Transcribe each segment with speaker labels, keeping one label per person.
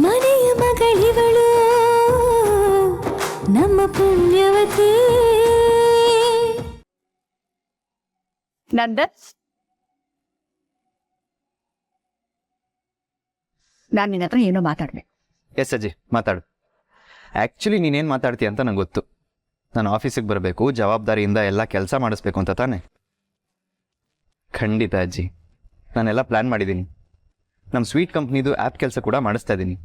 Speaker 1: ಮನೆಯ ಮಗಳಿವಳು ನಮ್ಮ ಪುಣ್ಯವತಿ.
Speaker 2: ನಂದ, ನಾನು ನಿನ್ನ ಹತ್ರ ಏನೋ ಮಾತಾಡ್ಬೇಕು.
Speaker 3: ಎಸ್ ಅಜ್ಜಿ, ಮಾತಾಡು. ಆ್ಯಕ್ಚುಲಿ ನೀನೇನು ಮಾತಾಡ್ತೀಯ ಅಂತ ನಂಗೆ ಗೊತ್ತು. ನಾನು ಆಫೀಸಿಗೆ ಬರಬೇಕು, ಜವಾಬ್ದಾರಿಯಿಂದ ಎಲ್ಲ ಕೆಲಸ ಮಾಡಿಸ್ಬೇಕು ಅಂತ ತಾನೆ? ಖಂಡಿತ ಅಜ್ಜಿ, ನಾನೆಲ್ಲ ಪ್ಲ್ಯಾನ್ ಮಾಡಿದ್ದೀನಿ. ನಮ್ಮ ಸ್ವೀಟ್ ಕಂಪ್ನಿದು ಆ್ಯಪ್ ಕೆಲಸ ಕೂಡ ಮಾಡಿಸ್ತಾ ಇದ್ದೀನಿ.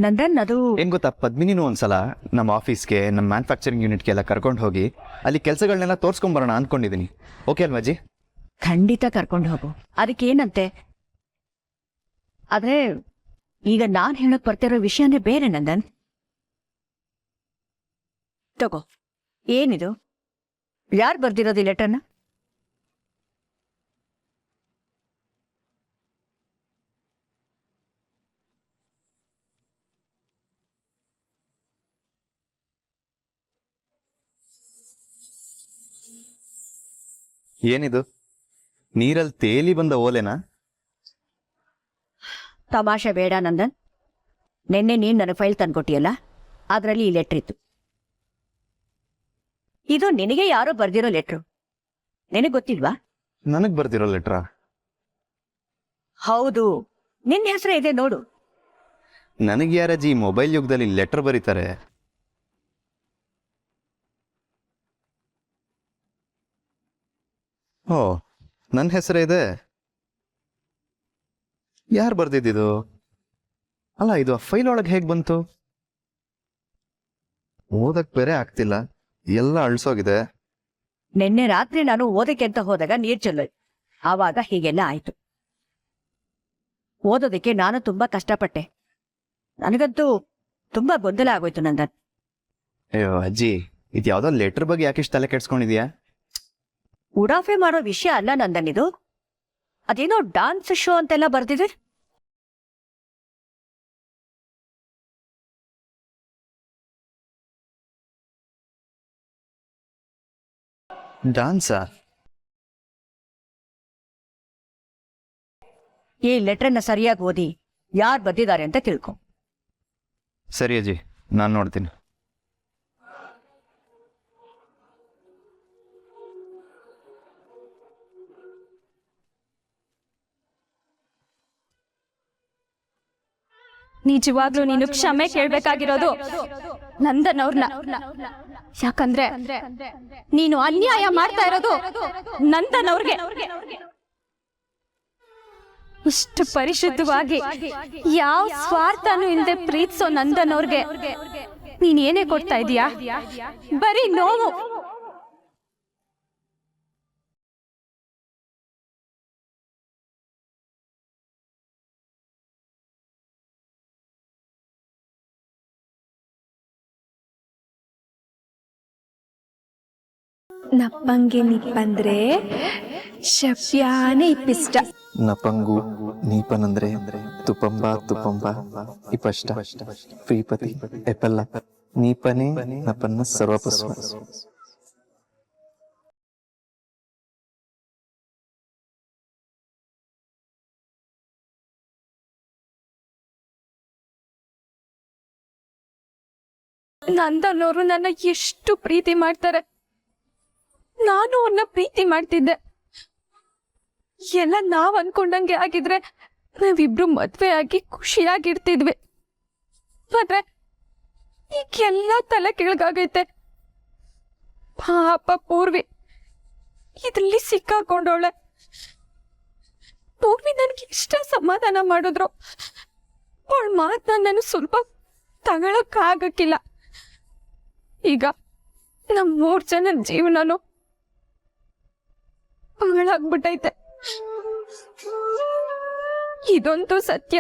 Speaker 2: ನಂದನ್, ಅದು
Speaker 3: ಏನು ಗೊತ್ತಾ, ಪದ್ಮಿನಿನೂ ಒಂದ್ಸಲ ನಮ್ಮ ಆಫೀಸ್ಗೆ, ನಮ್ಮ ಮ್ಯಾನುಫ್ಯಾಕ್ಚರಿಂಗ್ ಯೂನಿಟ್ಗೆಲ್ಲ ಕರ್ಕೊಂಡು ಹೋಗಿ ಅಲ್ಲಿ ಕೆಲಸಗಳನ್ನೆಲ್ಲ ತೋರಿಸ್ಕೊಂಬರೋಣ ಅಂದ್ಕೊಂಡಿದ್ದೀನಿ. ಓಕೆ ಅಲ್ವಾ ಅಜ್ಜಿ?
Speaker 2: ಖಂಡಿತ ಕರ್ಕೊಂಡು ಹೋಗು, ಅದಕ್ಕೇನಂತೆ. ಆದ್ರೆ ಈಗ ನಾನು ಹೇಳಕ್ ಬರ್ತಿರೋ ವಿಷಯನೇ ಬೇರೆ ನಂದನ್. ತಗೋ, ಏನಿದು? ಯಾರು ಬರ್ದಿರೋದು ಈ ಲೆಟರ್ನ?
Speaker 3: ಏನಿದು? ನೀರಲ್ಲಿ ತೇಲಿ ಬಂದ ಓಲೆನಾ?
Speaker 2: ತಮಾಷೆ ಬೇಡ ನಂದನ್. ನಿನ್ನೆ ನೀನು ನನಗೆ ಫೈಲ್ ತಂದ್ಕೊಟ್ಟಿಯಲ್ಲ, ಅದರಲ್ಲಿ ಈ ಲೆಟ್ರ್ ಇತ್ತು. ಇದು ನಿನಗೆ ಯಾರೋ ಬರ್ದಿರೋ ಲೆಟ್ರು. ನಿನಗೆ ಗೊತ್ತಿಲ್ವಾ?
Speaker 3: ನನಗೆ ಬರ್ದಿರೋ ಲೆಟ್ರಾ?
Speaker 2: ಹೌದು, ನಿನ್ನ ಹೆಸರೇ ಇದೆ ನೋಡು.
Speaker 3: ನನಗೆ ಯಾರಜ್ಜಿ ಮೊಬೈಲ್ ಯುಗದಲ್ಲಿ ಲೆಟರ್ ಬರೀತಾರೆ? ಓ, ನನ್ನ ಹೆಸರೇ ಇದೆ. ಯಾರು ಬರ್ದಿದ್ದು? ಅಲ್ಲ, ಇದು ಆ ಫೈಲ್ ಒಳಗೆ ಹೇಗೆ ಬಂತು? ಓದಕ್ ಬೇರೆ ಆಗ್ತಿಲ್ಲ, ಎಲ್ಲ ಅಳ್ಸೋಗಿದೆ.
Speaker 2: ನಿನ್ನೆ ರಾತ್ರಿ ನಾನು ಓದಕ್ಕೆ ಅಂತ ಹೋದಾಗ ನೀರ್ ಚೆಲ್ಲೋಯ್ತು, ಆವಾಗ ಹೀಗೆಲ್ಲ ಆಯ್ತು. ಓದೋದಕ್ಕೆ ನಾನು ತುಂಬಾ ಕಷ್ಟಪಟ್ಟೆ. ನನಗಂತೂ ತುಂಬಾ ಗೊಂದಲ ಆಗೋಯ್ತು ನಂದನ್.
Speaker 3: ಅಯ್ಯೋ ಅಜ್ಜಿ, ಇದು ಯಾವ್ದೋ ಲೆಟರ್ ಬಗ್ಗೆ ಯಾಕಿಷ್ಟು ತಲೆ ಕೆಡ್ಸ್ಕೊಂಡಿದ್ಯಾ?
Speaker 2: ಉಡಾಫೆ ಮಾಡೋ ವಿಷಯ ಅಲ್ಲ ನಂದನ್ ಇದು. ಅದೇನೋ ಡಾನ್ಸ್ ಶೋ ಅಂತೆಲ್ಲ ಬರ್ದಿದೆ.
Speaker 3: ಡಾನ್ಸಾ?
Speaker 2: ಈ ಲೆಟರ್ನ ಸರಿಯಾಗಿ ಓದಿ ಯಾರು ಬರ್ದಿದ್ದಾರೆ ಅಂತ ತಿಳ್ಕೊ.
Speaker 3: ಸರಿ ಅಜ್ಜಿ, ನಾನು ನೋಡ್ತೀನಿ.
Speaker 1: ನಿಜವಾಗ್ಲೂ ನೀನು ಕ್ಷಮೆ ಕೇಳ್ಬೇಕಾಗಿರೋದು ನಂದನ್ ಅವ್ರನ್ನ. ಯಾಕಂದ್ರೆ ನೀನು ಅನ್ಯಾಯ ಮಾಡ್ತಾ ಇರೋದು ನಂದನ್ ಅವ್ರಿಗೆ. ಇಷ್ಟು ಪರಿಶುದ್ಧವಾಗಿ ಯಾವ ಸ್ವಾರ್ಥನೂ ಇಲ್ಲದೆ ಪ್ರೀತಿಸೋ ನಂದನ್ ಅವ್ರಿಗೆ ನೀನ್ ಏನೇ ಕೊಡ್ತಾ ಇದೀಯಾ? ಬರೀ ನೋವು. ನಪ್ಪಂಗೆ ನಿಪ್ಪಂದ್ರೆ ಶಪ್ಯಾನೆ ಇಪ್ಪಿಷ್ಟ.
Speaker 4: ನಪಂಗು ನೀಪನಂದ್ರೆ ತುಪಂಬ ತುಪಂಬ ಇಪಷ್ಟ ಪ್ರೀಪತಿ ಎಪಲ್ಲ ನೀಪನೆ ನಪನ್ನ ಸರ್ವಪಸ್ವ.
Speaker 1: ನಂದನ್ ಅವರು ನನ್ನ ಎಷ್ಟು ಪ್ರೀತಿ ಮಾಡ್ತಾರೆ. ನಾನು ಅವ್ರನ್ನ ಪ್ರೀತಿ ಮಾಡ್ತಿದ್ದೆ. ಎಲ್ಲ ನಾವ್ ಅನ್ಕೊಂಡಂಗೆ ಆಗಿದ್ರೆ ನಾವಿಬ್ರು ಮದ್ವೆ ಆಗಿ ಖುಷಿಯಾಗಿರ್ತಿದ್ವಿ. ಆದ್ರೆ ಈಗೆಲ್ಲ ತಲೆ ಕೆಳಗಾಗೈತೆ. ಪಾಪ ಪೂರ್ವಿ ಇದ್ರಲ್ಲಿ ಸಿಕ್ಕಾಕೊಂಡವಳೆ. ಪೂರ್ವಿ ನನ್ಗೆ ಇಷ್ಟ ಸಮಾಧಾನ ಮಾಡಿದ್ರು, ಅವಳ ಮಾತನ್ನ ನಾನು ಸ್ವಲ್ಪ ತಗೊಳಕ್ಕಾಗಕ್ಕಿಲ್ಲ. ಈಗ ನಮ್ 3 ಜನ ಜೀವನನು ಹಾಳಾಗ್ಬಿಟ್ಟೈತೆ. ಇದಂತೂ ಸತ್ಯ.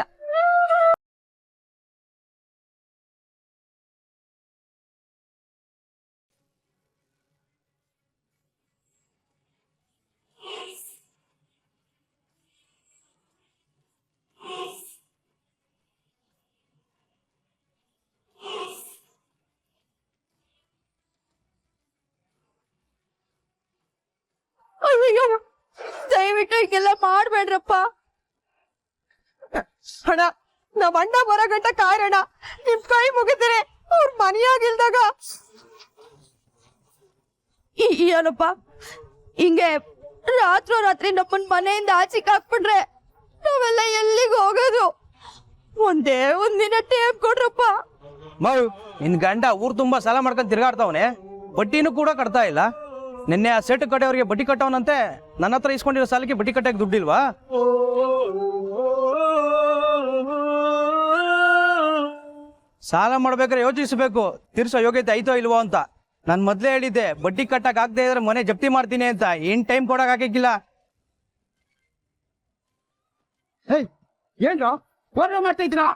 Speaker 1: ಅಯ್ಯೋ, ದಯವಿಟ್ಟು ಹೀಗೆಲ್ಲ ಮಾಡ್ಬೇಡ್ರಪ್ಪ.
Speaker 5: ಹಣ
Speaker 1: ನಾವ್ ಅಣ್ಣ ಬರಗಂಟ ಕಾರಣ ನಿಮ್ ಕೈ ಮುಗಿದ್ರೆ ಅವ್ರ ಮನೆಯಾಗಿಲ್ದಾಗ ಏನಪ್ಪ ಹಿಂಗೆ ರಾತ್ರಿ ನಮ್ಮನ್ ಮನೆಯಿಂದ ಆಚೆಗೆ ಹಾಕ್ಬಿಟ್ರೆ ನಾವೆಲ್ಲ ಎಲ್ಲಿಗೆ ಹೋಗೋದು? ಒಂದೇ ಒಂದಿನ ಟೇಪ್ ಕೊಡ್ರಪ್ಪ.
Speaker 5: ಮಾವು ನಿನ್ ಗಂಡ ಊರ್ ತುಂಬಾ ಸಾಲ ಮಾಡ್ಕೊಂಡು ತಿರ್ಗಾಡ್ತಾವನೆ, ಬಡ್ಡಿನೂ ಕೂಡ ಕಟ್ತಾ ಇಲ್ಲ. ನಿನ್ನೆ ಆ ಸೆಟ್ ಕಟ್ಟೆಯವ್ರಿಗೆ ಬಡ್ಡಿ ಕಟ್ಟವನಂತೆ. ನನ್ನ ಹತ್ರ ಇಸ್ಕೊಂಡಿರೋ ಸಾಲಕ್ಕೆ ಬಡ್ಡಿ ಕಟ್ಟಕ್ಕೆ ದುಡ್ಡಿಲ್ವಾ? ಸಾಲ ಮಾಡ್ಬೇಕಾದ್ರೆ ಯೋಚಿಸಬೇಕು, ತೀರ್ಸೋ ಯೋಗ್ಯತೆ ಐತೋ ಇಲ್ವೋ ಅಂತ. ನಾನು ಮೊದ್ಲೇ ಹೇಳಿದ್ದೆ, ಬಡ್ಡಿ ಕಟ್ಟಕ್ ಆಗದೆ ಇದ್ರೆ ಮನೆ ಜಪ್ತಿ ಮಾಡ್ತೀನಿ ಅಂತ. ಏನ್ ಟೈಮ್ ಕೊಡಕ್ ಆಗಿಲ್ಲ. ಏನ್ರೋ ಮಾಡ್ತಾ ಇದ್ದೀರಾ?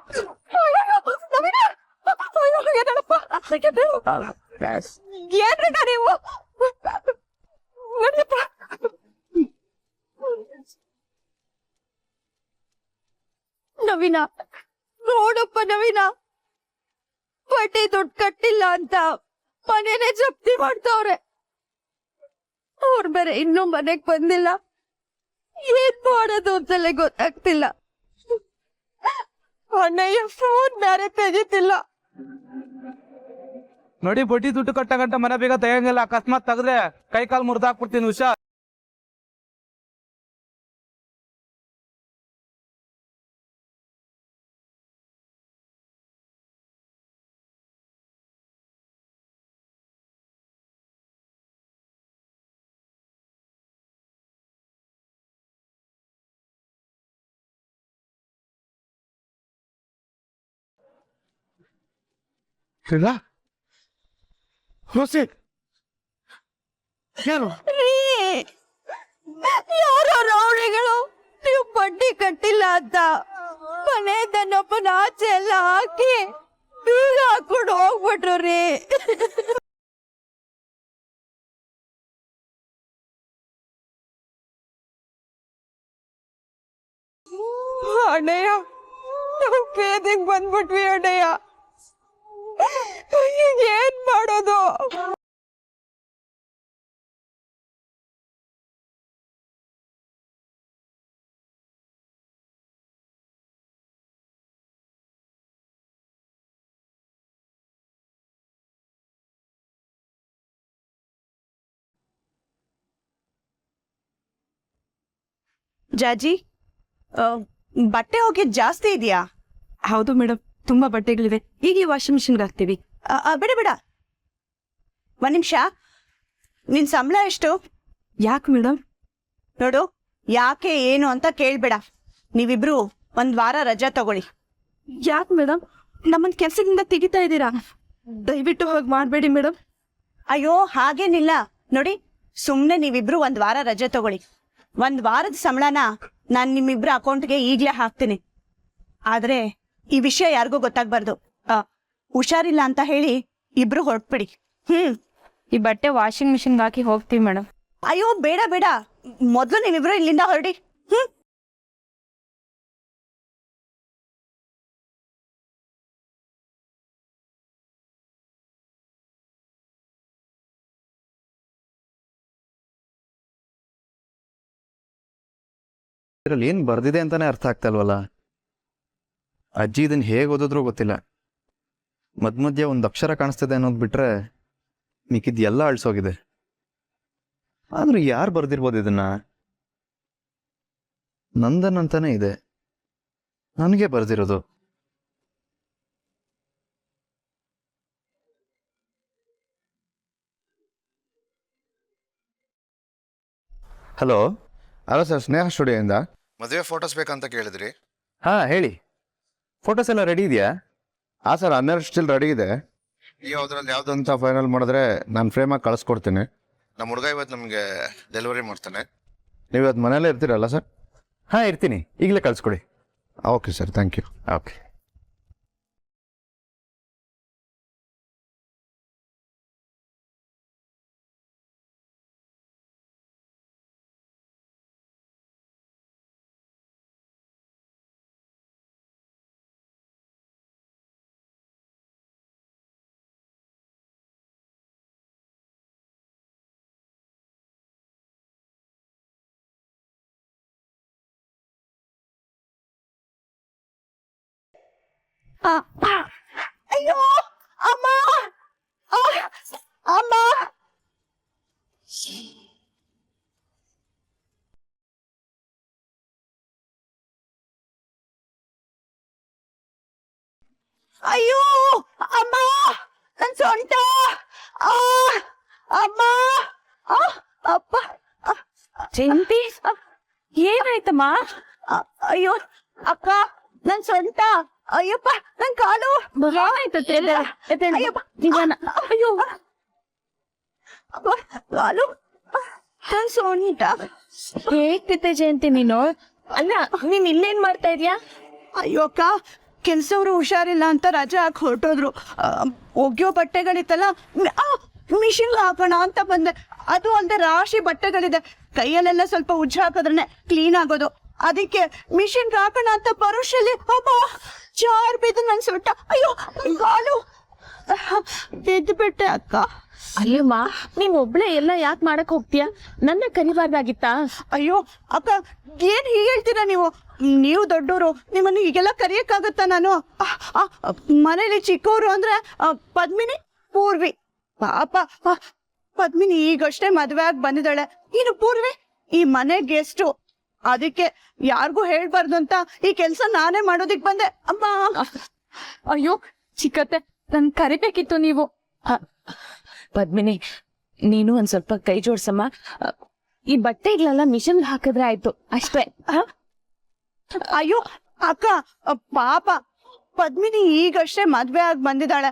Speaker 1: ನವೀನ ನೋಡಪ್ಪ, ನವೀನ ಬಡ್ಡಿ ದುಡ್ಡು ಕಟ್ಟಿಲ್ಲ ಅಂತ ಮನೇನೆ ಜಪ್ತಿ ಮಾಡ್ತಾವ್ರೆ. ಅವ್ರ ಬೇರೆ ಇನ್ನೂ ಮನೆಗ್ ಬಂದಿಲ್ಲ. ಏನ್ ಮಾಡೋದು ಅಂತಲೇ ಗೊತ್ತಾಗ್ತಿಲ್ಲ. ಅಣ್ಣಯ್ಯ ಫೋನ್ ಬೇರೆ ತೆಗಿತಿಲ್ಲ.
Speaker 5: ನೋಡಿ, ಬಡ್ಡಿ ದುಡ್ಡು ಕಟ್ಟಗಂಟ ಮನೆ ಬೇಗ ತೆಗಂಗಿಲ್ಲ. ಅಕಸ್ಮಾತ್ ತೆಗೆದ್ರೆ ಕೈ ಕಾಲು ಮುರಿದಾಕ್ಬಿಡ್ತೀನಿ. ಹುಷಾರ್.
Speaker 1: ಯಾರೋ ರೌಡಿಗಳು ನೀವು ಬಡ್ಡಿ ಕಟ್ಟಿಲ್ಲ ಅಂತ ಮನೆಯಿಂದ ನಮ್ಮನ್ನ ಆಚೆ ಎಲ್ಲ ಹಾಕಿ ಬೀಗ ಹಾಕೊಂಡು ಹೋಗ್ಬಿಟ್ರು ರೀ. ಅಣ್ಣಯ್ಯ, ನಾವು ಕೇದಿಗ್ ಬಂದ್ಬಿಟ್ವಿ ಅಣ್ಣಯ್ಯ. ಏನ್ ಮಾಡೋದು?
Speaker 6: ಜಾಜಿ, ಬಟ್ಟೆ ಹೋಗಿದ್ ಜಾಸ್ತಿ ಇದೆಯಾ?
Speaker 1: ಹೌದು ಮೇಡಮ್, ತುಂಬಾ ಬಟ್ಟೆಗಳಿವೆ. ಈಗ ಈ ವಾಷಿಂಗ್ ಮಿಷಿನ್ಗೆ ಹಾಕ್ತೀವಿ.
Speaker 6: ಬಿಡ ಬಿಡ, ಒಂದ್ ನಿಮಿಷ. ನಿನ್ ಸಂಬಳ ಎಷ್ಟು?
Speaker 1: ಯಾಕೆ ಮೇಡಮ್?
Speaker 6: ನೋಡು, ಯಾಕೆ ಏನು ಅಂತ ಕೇಳ್ಬೇಡ. ನೀವಿಬ್ರು ಒಂದ್ ವಾರ ರಜಾ ತಗೊಳ್ಳಿ.
Speaker 1: ಯಾಕೆ ಮೇಡಮ್? ನಮ್ಮನ್ ಕೆಲ್ಸದಿಂದ ತೆಗಿತಾ ಇದ್ದೀರಾ? ದಯವಿಟ್ಟು ಹೋಗಿ ಮಾಡ್ಬೇಡಿ ಮೇಡಮ್.
Speaker 6: ಅಯ್ಯೋ, ಹಾಗೇನಿಲ್ಲ. ನೋಡಿ, ಸುಮ್ನೆ ನೀವಿಬ್ರು ಒಂದ್ ವಾರ ರಜೆ ತಗೊಳ್ಳಿ. ಒಂದ್ ವಾರದ ಸಂಬಳನ ನಾನ್ ನಿಮ್ಮಿಬ್ರ ಅಕೌಂಟ್ಗೆ ಈಗ್ಲೇ ಹಾಕ್ತೀನಿ. ಆದ್ರೆ ಈ ವಿಷಯ ಯಾರಿಗೂ ಗೊತ್ತಾಗ್ಬಾರ್ದು. ಹುಷಾರಿಲ್ಲ ಅಂತ ಹೇಳಿ ಇಬ್ರು ಹೊರಟ್ಬಿಡಿ.
Speaker 1: ಈ ಬಟ್ಟೆ ವಾಷಿಂಗ್ ಮಿಷಿನ್ಗೆ ಹಾಕಿ ಹೋಗ್ತೀವಿ ಮೇಡಮ್.
Speaker 6: ಅಯ್ಯೋ, ಬೇಡ ಬೇಡ, ಮೊದ್ಲು ನೀವಿಬ್ರು ಇಲ್ಲಿಂದ ಹೊರಡಿ.
Speaker 3: ಇದ್ರಲ್ಲಿ ಏನ್ ಬರ್ದಿದೆ ಅಂತಾನೆ ಅರ್ಥ ಆಗ್ತಾ ಇಲ್ವಲ್ಲ. ಅಜ್ಜಿ ಇದನ್ನ ಹೇಗೆ ಓದಿದ್ರೂ ಗೊತ್ತಿಲ್ಲ. ಮಧ್ಯ ಒಂದು ಅಕ್ಷರ ಕಾಣಿಸ್ತಿದೆ ಅನ್ನೋದು ಬಿಟ್ರೆ ಮಿಕ್ಕಿದ್ ಎಲ್ಲ ಅಳ್ಸೋಗಿದೆ. ಆದ್ರೂ ಯಾರು ಬರ್ದಿರ್ಬೋದು ಇದನ್ನ? ನಂದನ್ ಅಂತಾನೆ ಇದೆ, ನನಗೆ ಬರ್ದಿರೋದು. ಹಲೋ
Speaker 7: ಹಲೋ ಸರ್, ಸ್ನೇಹ ಸ್ಟುಡಿಯೋಯಿಂದ ಮದುವೆ ಫೋಟೋಸ್ ಬೇಕಂತ ಕೇಳಿದ್ರಿ.
Speaker 3: ಹಾ ಹೇಳಿ, ಫೋಟೋಸ್ ಎಲ್ಲ ರೆಡಿ ಇದೆಯಾ?
Speaker 7: ಹಾಂ ಸರ್, 12 ಸ್ಟಿಲ್ ರೆಡಿ ಇದೆ. ಯಾವುದ್ರಲ್ಲಿ ಯಾವುದಂತ ಫೈನಲ್ ಮಾಡಿದ್ರೆ ನಾನು ಫ್ರೇಮಾಗಿ ಕಳಿಸ್ಕೊಡ್ತೀನಿ. ನಮ್ಮ ಹುಡುಗ ಇವತ್ತು ನಮಗೆ ಡೆಲಿವರಿ ಮಾಡ್ತಾನೆ. ನೀವು ಇವತ್ತು ಮನೇಲೇ ಇರ್ತೀರಲ್ಲ ಸರ್?
Speaker 3: ಹಾ ಇರ್ತೀನಿ, ಈಗಲೇ ಕಳಿಸ್ಕೊಡಿ.
Speaker 7: Okay sir, thank you.
Speaker 3: Okay.
Speaker 6: ಅಯ್ಯೋ ಅಮ್ಮ ಅಮ್ಮ ಅಯ್ಯೋ ಅಮ್ಮ ನನ್ ಸೊಂಟ ಅಮ್ಮ ಅಪ್ಪ
Speaker 2: ಜಯಂತಿ ಏನಾಯ್ತಮ್ಮ?
Speaker 6: ಅಯ್ಯೋ ಅಕ್ಕ ನನ್ ಸೊಂಟ ಅಯ್ಯಪ್ಪ ನನ್ ಕಾಲು ಅಯ್ಯಪ್ಪ ಅಯ್ಯೋ ಅಪ್ಪ, ಕಾಲು ನನ್ ಸೊಂಟ
Speaker 2: ಹೇಗ್ತಿದ್ದೆ ಜಯಂತಿ ನೀನು? ಅಲ್ಲ ನೀನ್ ಇಲ್ಲೇನ್ ಮಾಡ್ತಾ ಇದ್ಯಾ?
Speaker 6: ಅಯ್ಯೋ ಅಕ್ಕ ಕೆಲ್ಸವ್ರು ಹುಷಾರಿಲ್ಲ ಅಂತ ರಜೆ ಹಾಕಿ ಹೊರಟೋದ್ರು. ಒಗ್ಯೋ ಬಟ್ಟೆಗಳಿತ್ತಲ್ಲ ಮಿಷಿನ್ ಹಾಕೋಣ ಅಂತ ಬಂದೆ. ಅದು ಅಲ್ಲದೆ ರಾಶಿ ಬಟ್ಟೆಗಳಿದೆ, ಕೈಯಲ್ಲೆಲ್ಲ ಸ್ವಲ್ಪ ಉಜ್ಜು ಹಾಕಿದ್ರೆ ಕ್ಲೀನ್ ಆಗೋದು. ಅದಕ್ಕೆ ಮಿಷಿನ್ ಹಾಕೋಣ ಅಂತ ಪರೋಷಲ್ಲಿ ಅಮ್ಮ ಜಾರ್ ಬಿದ್ದು ನನ್ ಸುಟ್ಟ. ಅಯ್ಯೋ ಕಾಲು ಬಿದ್ದು ಬಿಟ್ಟೆ ಅಕ್ಕ.
Speaker 2: ಅಲ್ಲಮ್ಮ ನೀನ್ ಒಬ್ಳೆ ಎಲ್ಲ ಯಾಕೆ ಮಾಡಕ್ ಹೋಗ್ತೀಯಾ? ನನ್ನ ಕರಿಬಾರ್ದಾಗಿತ್ತಾ?
Speaker 6: ಅಯ್ಯೋ ಅಕ್ಕ ಏನ್ ಹೀಗೆ ಹೇಳ್ತೀರಾ ನೀವು? ನೀವು ದೊಡ್ಡವರು, ನಿಮ್ಮನ್ನು ಹೀಗೆಲ್ಲ ಕರಿಯಕ್ಕಾಗತ್ತಾ? ನಾನು ಮನೇಲಿ ಚಿಕ್ಕವರು ಅಂದ್ರೆ ಪದ್ಮಿನಿ, ಪೂರ್ವಿ. ಪಾಪ ಪದ್ಮಿನಿ ಈಗಷ್ಟೇ ಮದ್ವೆ ಆಗಿ ಬಂದಿದ್ದಾಳೆ, ಇನ್ನು ಪೂರ್ವಿ ಈ ಮನೆ ಗೆಸ್ಟು. ಅದಕ್ಕೆ ಯಾರಿಗೂ ಹೇಳ್ಬಾರ್ದು ಅಂತ ಈ ಕೆಲ್ಸ ನಾನೇ ಮಾಡೋದಿಕ್ ಬಂದೆ ಅಮ್ಮ.
Speaker 2: ಅಯ್ಯೋ ಚಿಕ್ಕತ್ತೆ, ನನ್ ಕರಿಬೇಕಿತ್ತು ನೀವು. ಪದ್ಮಿನಿ ನೀನು ಒಂದ್ ಸ್ವಲ್ಪ ಕೈ ಜೋಡ್ಸಮ್ಮ. ಈ ಬಟ್ಟೆಗಳೆಲ್ಲ ಮಿಷನ್ ಹಾಕಿದ್ರೆ ಆಯ್ತು ಅಷ್ಟೇ.
Speaker 6: ಅಯ್ಯೋ ಅಕ್ಕ ಪಾಪ ಪದ್ಮಿನಿ ಈಗಷ್ಟೇ ಮದ್ವೆ ಆಗಿ ಬಂದಿದ್ದಾಳೆ.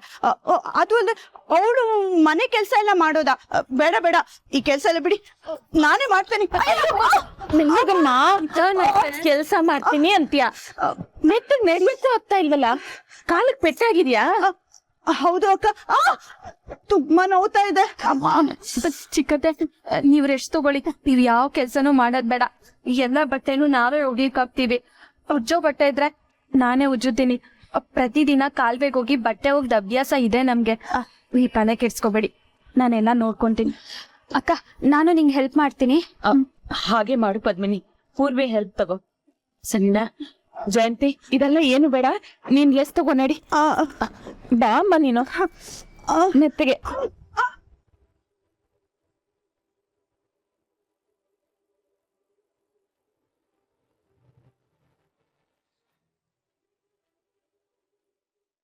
Speaker 6: ಅದು ಅಲ್ಲದೆ ಅವಳು ಮನೆ ಕೆಲ್ಸ ಎಲ್ಲ ಮಾಡೋದಾ? ಬೇಡ ಬೇಡ, ಈ ಕೆಲ್ಸ ಎಲ್ಲ ಬಿಡಿ, ನಾನೇ ಮಾಡ್ತೇನೆ.
Speaker 2: ಕೆಲ್ಸ ಮಾಡ್ತೀನಿ ಅಂತೀಯ? ಮೆತ್ತಗ್ ನೆಡ್ಲಿಕ್ಕೆ ಹೋಗ್ತಾ ಇಲ್ವಲ್ಲ? ಕಾಲಕ್ ಪೆಟ್ಟಾಗಿದ್ಯಾ?
Speaker 6: ಹೌದು ಅಕ್ಕ, ತುಂಬಾ ನೋವ್ತಾ ಇದೆ.
Speaker 2: ಚಿಕ್ಕತ್ತೆ ನೀವ್ ರೆಸ್ಟ್ ತಗೊಳ್ಳಿ. ನೀವ್ ಯಾವ ಕೆಲ್ಸನೂ ಮಾಡೋದ್ ಬೇಡ. ಎಲ್ಲ ಬಟ್ಟೆನೂ ನಾವೇ ಒಗಿಯಕಾಗ್ತೀವಿ. ಉಜ್ಜೋ ಬಟ್ಟೆ ಇದ್ರೆ ನಾನೇ ಉಜ್ಜುತ್ತೀನಿ. ಪ್ರತಿದಿನ ಕಾಲ್ವೆಗೆ ಹೋಗಿ ಬಟ್ಟೆ ಒಗ್ದ ಅಭ್ಯಾಸ ಇದೆ ನಮ್ಗೆ. ಈ ತಲೆ ಕೆಡ್ಸ್ಕೊಬೇಡಿ, ನಾನೆಲ್ಲ ನೋಡ್ಕೊಂತೀನಿ. ಅಕ್ಕ ನಾನು ನಿಂಗೆ ಹೆಲ್ಪ್ ಮಾಡ್ತೀನಿ. ಹಾಗೆ ಮಾಡು ಪದ್ಮಿನಿ, ಪೂರ್ವಿ ಹೆಲ್ಪ್ ತಗೋ ಸರಿನಾ? ಜಯಂತಿ ಇದೆಲ್ಲ ಏನು ಬೇಡ, ನೀನ್ ಲೆಸ್ ತಗೋ ನಡಿ. ಬಾ ಅಮ್ಮ ನೀನು ಮೆತ್ತಗೆ.